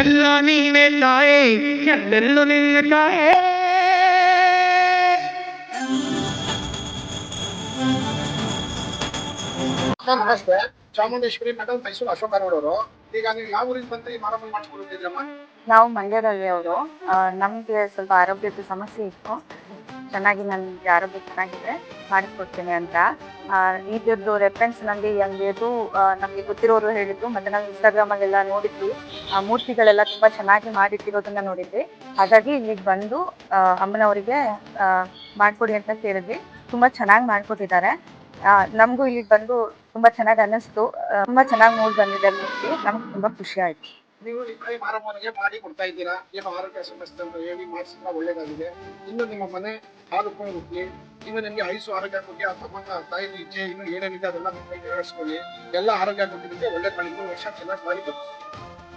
ಎಲ್ಲ ನೀನೆ ತಾಯೇ, ಎಲ್ಲೆಲ್ಲೂ ನೀನೆ ತಾಯೇ. ನಮಸ್ತೆ. ಚಾಮುಂಡೇಶ್ವರಿ ಮೇಡಮ್, ಮೈಸೂರು ಅಶೋಕ ರೋಡ್ ಅವರು. ಈಗ ನೀವು ಯಾವ ಊರಿಗೆ ಬಂದು ಈ ಮಾರಮ್ಮ ಮಾಡಿಸ್ಕೊಡ್ತಿದ್ರಮ್ಮ? ನಾವು ಮಂಡ್ಯದಲ್ಲಿ ಅವರು. ನಮಗೆ ಸ್ವಲ್ಪ ಆರೋಗ್ಯದ ಸಮಸ್ಯೆ ಇತ್ತು. ಚೆನ್ನಾಗಿ ನನಗೆ ಆರೋಗ್ಯ ಚೆನ್ನಾಗಿದೆ, ಮಾಡಿಸ್ಕೊಡ್ತೀನಿ ಅಂತ. ಇದ್ರದ್ದು ರೆಫರೆನ್ಸ್ ನನಗೆ ಇದು ನಮಗೆ ಗೊತ್ತಿರೋರು ಹೇಳಿದ್ರು. ಮತ್ತು ನಾವು ಇನ್ಸ್ಟಾಗ್ರಾಮಲ್ಲೆಲ್ಲ ನೋಡಿದ್ವಿ, ಆ ಮೂರ್ತಿಗಳೆಲ್ಲ ತುಂಬ ಚೆನ್ನಾಗಿ ಮಾಡಿಟ್ಟಿರೋದನ್ನ ನೋಡಿದ್ವಿ. ಹಾಗಾಗಿ ಇಲ್ಲಿಗೆ ಬಂದು ಅಮ್ಮನವರಿಗೆ ಮಾಡಿಕೊಡಿ ಅಂತ ಕೇಳಿದ್ವಿ. ತುಂಬ ಚೆನ್ನಾಗಿ ಮಾಡಿಕೊಟ್ಟಿದ್ದಾರೆ. ನಮಗೂ ಇಲ್ಲಿಗೆ ಬಂದು ತುಂಬ ಚೆನ್ನಾಗಿ ಅನ್ನಿಸ್ತು. ತುಂಬ ಚೆನ್ನಾಗಿ ಮೂಡಿ ಬಂದಿದೆ ಮೂರ್ತಿ. ನಮ್ಗೆ ತುಂಬ ಖುಷಿ ಆಯಿತು. ನೀವು ಈ ಕಡೆ ಮಾರಮ್ಮನಿಗೆ ಮಾಡಿ ಕೊಡ್ತಾ ಇದ್ದೀರಾ, ಏನೋ ಆರೋಗ್ಯ ಸಮಸ್ಯೆ ಅಂತ ಹೇಳಿ ಮಾಡಿಸಿದ್ರೆ ಒಳ್ಳೇದಾಗಿದೆ. ಇನ್ನು ನಿಮ್ಮ ಮನೆ ಹಾಲು ಕೊಡಲಿ, ಇನ್ನು ನಿಮಗೆ ಆಯುಸು ಆರೋಗ್ಯ ಕೊಡಿ, ಆ ತಮ್ಮನ್ನ ತಾಯಿ ಇಚ್ಛೆ ಇನ್ನು ಏನೇನಿದೆ ಅದೆಲ್ಲ ನೆರವೇರಿಸ್ಕೊಳ್ಳಿ. ಎಲ್ಲ ಆರೋಗ್ಯ ಕೊಟ್ಟಿದ್ದಕ್ಕೆ ಒಳ್ಳೆ 2 ವರ್ಷ ಚೆನ್ನಾಗಿ ಮಾಡಿ ಬರ್ತೀವಿ.